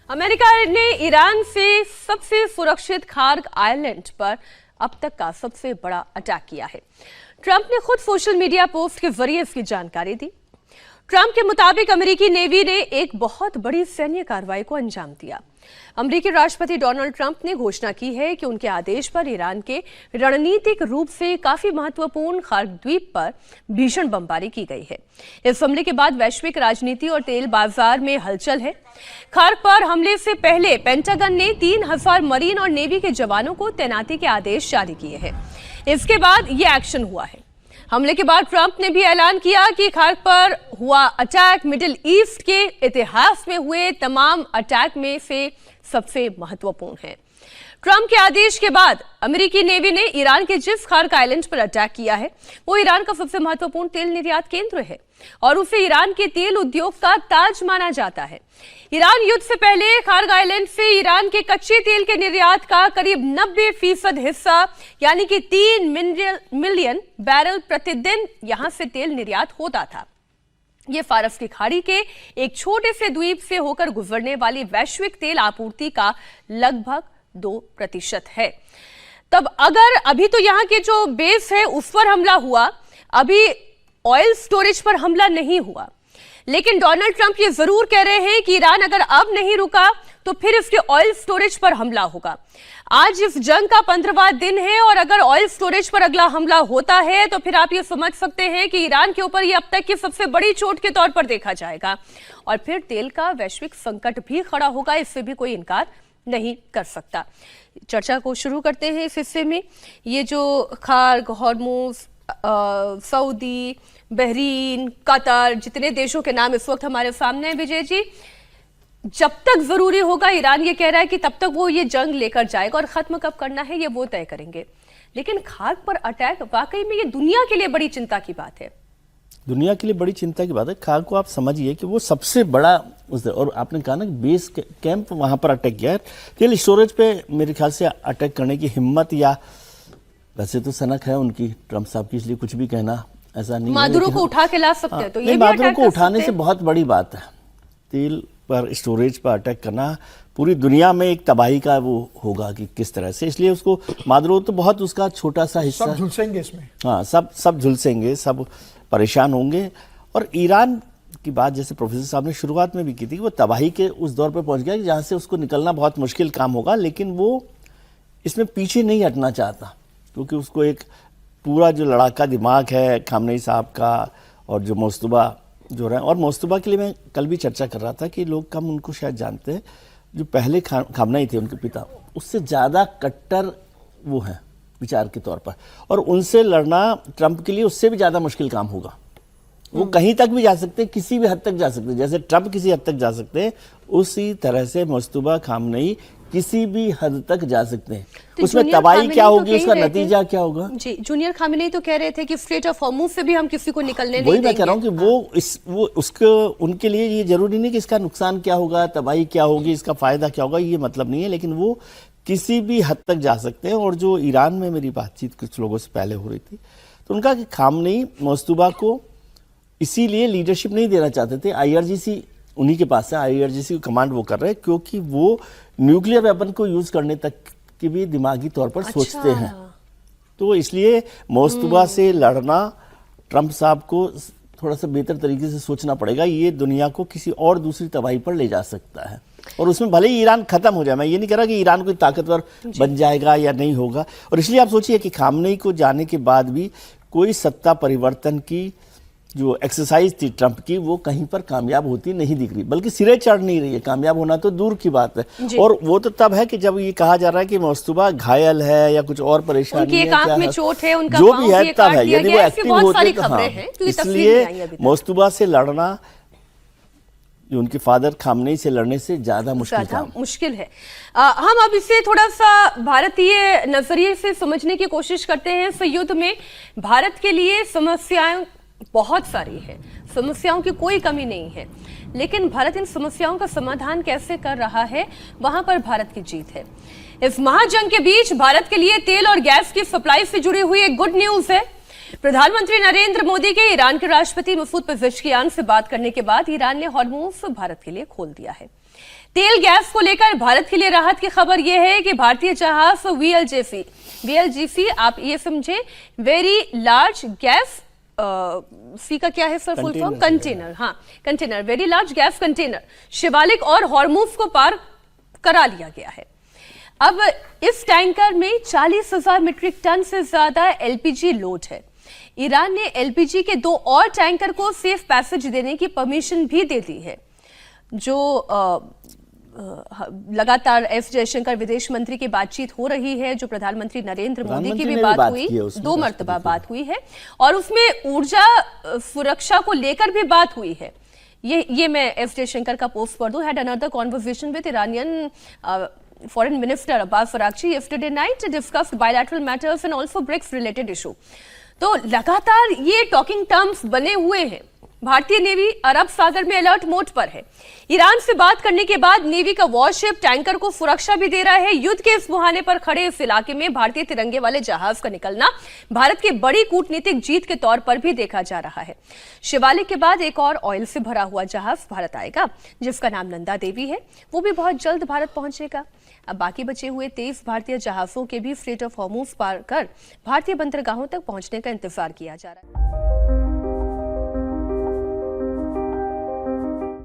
America ने Iran से सबसे सुरक्षित खार्ग आइलैंड पर अब तक का सबसे बड़ा अटैक किया है। ट्रंप ने खुद सोशल मीडिया पोस्ट के जरिए इसकी जानकारी दी। ट्रंप के मुताबिक अमेरिकी नेवी ने एक बहुत बड़ी सैन्य कार्रवाई को अंजाम दिया। अमेरिकी राष्ट्रपति डोनाल्ड ट्रंप ने घोषणा की है कि उनके आदेश पर ईरान के रणनीतिक रूप से काफी महत्वपूर्ण खार्ग द्वीप पर भीषण बमबारी की गई है। इस हमले के बाद वैश्विक राजनीति और तेल बाजार में हलचल है। खार्ग पर हमले से पहले पेंटागन ने 3000 मरीन और नेवी के जवानों को तैनाती के आदेश जारी किए हैं। इसके बाद यह एक्शन हुआ है। हमले के बाद ट्रंप ने भी ऐलान किया कि खार्ग पर हुआ अटैक मिडिल ईस्ट के इतिहास में हुए तमाम अटैक में से सबसे महत्वपूर्ण है। ट्रंप के आदेश के बाद अमेरिकी नेवी ने ईरान के जिस खार्ग आइलैंड पर अटैक किया है वो ईरान का सबसे महत्वपूर्ण तेल निर्यात केंद्र है और उसे ईरान के तेल उद्योग का ताज माना जाता है। ईरान युद्ध से पहले खार्ग आइलैंड से ईरान के कच्चे तेल के निर्यात का करीब 90% हिस्सा यानी कि 3 मिलियन बैरल प्रतिदिन यहां से तेल निर्यात होता था। यह फारस की खाड़ी के एक छोटे से द्वीप से होकर गुजरने वाली वैश्विक तेल आपूर्ति का लगभग 2% है। तब अगर अभी तो यहां के जो बेस है उस पर हमला हुआ, अभी ऑयल स्टोरेज पर हमला नहीं हुआ, लेकिन डोनाल्ड ट्रंप ये जरूर कह रहे हैं कि ईरान अगर अब नहीं रुका तो फिर इसके ऑयल स्टोरेज पर हमला होगा। आज इस जंग का 15वां दिन है और अगर ऑयल स्टोरेज पर अगला हमला होता है तो फिर आप ये समझ सकते हैं कि ईरान के ऊपर ये अब तक की सबसे बड़ी चोट के तौर पर देखा जाएगा और फिर तेल का वैश्विक संकट भी खड़ा होगा। इससे भी कोई इनकार नहीं कर सकता। चर्चा को शुरू करते हैं इस हिस्से में। ये जो Kharg, Hormuz, Saudi, Bahrain, Qatar, जितने देशों के नाम इस वक्त हमारे सामने हैं विजय जी, जब तक जरूरी होगा ईरान ये कह रहा है कि तब तक वो ये जंग लेकर जाएगा और खत्म कब करना है ये वो तय करेंगे। लेकिन खार्ग पर अटैक वाकई में ये दुनिया के लिए बड़ी चिंता की बात है। दुनिया के लिए बड़ी चिंता की बात है। खार्ग को आप समझिए कि वो सबसे बड़ा और आपने कहा ना बेस कैंप वहां पर अटैक किया है। तेल स्टोरेज पे मेरे ख्याल से अटैक करने की हिम्मत या वैसे तो सनक है उनकी ट्रंप साहब की, इसलिए कुछ भी कहना ऐसा नहीं है। मादुरो को उठा के ला सकते हैं तो ये भी मादुरो को उठाने से बहुत बड़ी बात है। तेल पर स्टोरेज पर अटैक करना पूरी दुनिया में एक तबाही का वो होगा कि किस तरह से, इसलिए उसको मादुरो तो बहुत उसका छोटा सा हिस्सा, सब झुलसेंगे इसमें। हाँ, सब झुलसेंगे, सब परेशान होंगे। और ईरान की बात जैसे प्रोफेसर साहब ने शुरुआत में भी की थी, वो तबाही के उस दौर पर पहुंच गया जहां से उसको निकलना बहुत मुश्किल काम होगा। लेकिन वो इसमें पीछे नहीं हटना चाहता क्योंकि उसको एक पूरा जो लड़ाका दिमाग है खामनेई साहब का और जो मोस्तबा जो रहे, और मोस्तबा के लिए मैं कल भी चर्चा कर रहा था कि लोग कम उनको शायद जानते हैं, जो पहले खामनेई थे उनके पिता, उससे ज़्यादा कट्टर वो हैं विचार के तौर पर, और उनसे लड़ना ट्रंप के लिए उससे भी ज़्यादा मुश्किल काम होगा। वो कहीं तक भी जा सकते हैं, किसी भी हद तक जा सकते हैं, जैसे ट्रंप किसी हद तक जा सकते हैं उसी तरह से मोस्तबा खामनेई किसी भी हद तक जा सकते हैं। तो उसमें तबाही क्या होगी, उसका नतीजा क्या होगा? जी, जूनियर खामेनेई तो कह रहे थे कि स्ट्रेट ऑफ हॉर्मुज से भी हम किसी को निकलने नहीं वही देंगे। मैं कह रहा हूँ कि वो उसको उनके लिए ये जरूरी नहीं कि इसका नुकसान क्या होगा, तबाही क्या होगी, इसका फायदा क्या होगा, ये मतलब नहीं है, लेकिन वो किसी भी हद तक जा सकते हैं। और जो ईरान में मेरी बातचीत कुछ लोगों से पहले हो रही थी तो उनका कि खामनेई मोस्तबा को इसीलिए लीडरशिप नहीं देना चाहते थे। IRGC उन्हीं के पास है, IRGC की कमांड वो कर रहे हैं क्योंकि वो न्यूक्लियर वेपन को यूज करने तक की भी दिमागी तौर पर सोचते हैं। तो इसलिए मोस्तबा से लड़ना ट्रंप साहब को थोड़ा सा बेहतर तरीके से सोचना पड़ेगा। ये दुनिया को किसी और दूसरी तबाही पर ले जा सकता है और उसमें भले ही ईरान खत्म हो जाए, मैं ये नहीं कह रहा कि ईरान कोई ताकतवर बन जाएगा या नहीं होगा। और इसलिए आप सोचिए कि खामनेई को जाने के बाद भी कोई सत्ता परिवर्तन की जो एक्सरसाइज थी ट्रंप की वो कहीं पर कामयाब होती नहीं दिख रही, बल्कि सिरे चढ़ नहीं रही है। कामयाब होना तो दूर की बात है। और वो तो तब है कि जब ये कहा जा रहा है कि मोस्तबा घायल है या कुछ और परेशानी है, आंख में चोट है, उनका जो भी है तब है। यदि वो एक्टिव होते तो हाँ, इसलिए मोस्तबा से लड़ना जो उनके फादर खामनेई से लड़ने से ज्यादा मुश्किल है। हम अब इसे थोड़ा सा भारतीय नजरिए से समझने की कोशिश करते हैं। इस युद्ध में भारत के लिए समस्याएं बहुत सारी है, समस्याओं की कोई कमी नहीं है, लेकिन भारत इन समस्याओं का समाधान कैसे कर रहा है वहां पर भारत की जीत है। इस महाजंग के बीच भारत के लिए तेल और गैस की सप्लाई से जुड़ी हुई एक गुड न्यूज है। प्रधानमंत्री नरेंद्र मोदी के ईरान के राष्ट्रपति मसूद पेजेश्कियान से बात करने के बाद ईरान ने हॉर्मुज भारत के लिए खोल दिया है। तेल गैस को लेकर भारत के लिए राहत की खबर यह है कि भारतीय जहाज वीएलजीसी आप ये समझे, वेरी लार्ज गैस, सी का क्या है सर फुल फॉर्म? कंटेनर। हाँ, container, very large gas container Shivalik और हॉर्मुज को पार करा लिया गया है। अब इस टैंकर में 40,000 मीट्रिक टन से ज्यादा एलपीजी लोड है। ईरान ने एलपीजी के 2 और टैंकर को सेफ पैसेज देने की परमिशन भी दे दी है। जो लगातार एस जयशंकर विदेश मंत्री की बातचीत हो रही है, जो प्रधानमंत्री नरेंद्र मोदी की भी बात हुई, 2 मर्तबा बात हुई है, और उसमें ऊर्जा सुरक्षा को लेकर भी बात हुई है। ये मैं एस जयशंकर का पोस्ट पढ़ दूं। Had another conversation with Iranian Foreign Minister Abbas Araghchi yesterday night to discuss bilateral matters and also BRICS related issue। तो लगातार ये टॉकिंग टर्म्स बने हुए हैं। भारतीय नेवी अरब सागर में अलर्ट मोड पर है। ईरान से बात करने के बाद नेवी का वॉरशिप टैंकर को सुरक्षा भी दे रहा है। युद्ध के इस मुहाने पर खड़े इस इलाके में भारतीय तिरंगे वाले जहाज का निकलना भारत की बड़ी कूटनीतिक जीत के तौर पर भी देखा जा रहा है। शिवालिक के बाद एक और ऑयल से भरा हुआ जहाज भारत आएगा, जिसका नाम नंदा देवी है। वो भी बहुत जल्द भारत पहुंचेगा। अब बाकी बचे हुए 23 भारतीय जहाजों के भी स्ट्रेट ऑफ हॉर्मुज पार कर भारतीय बंदरगाहों तक पहुंचने का इंतजार किया जा रहा है।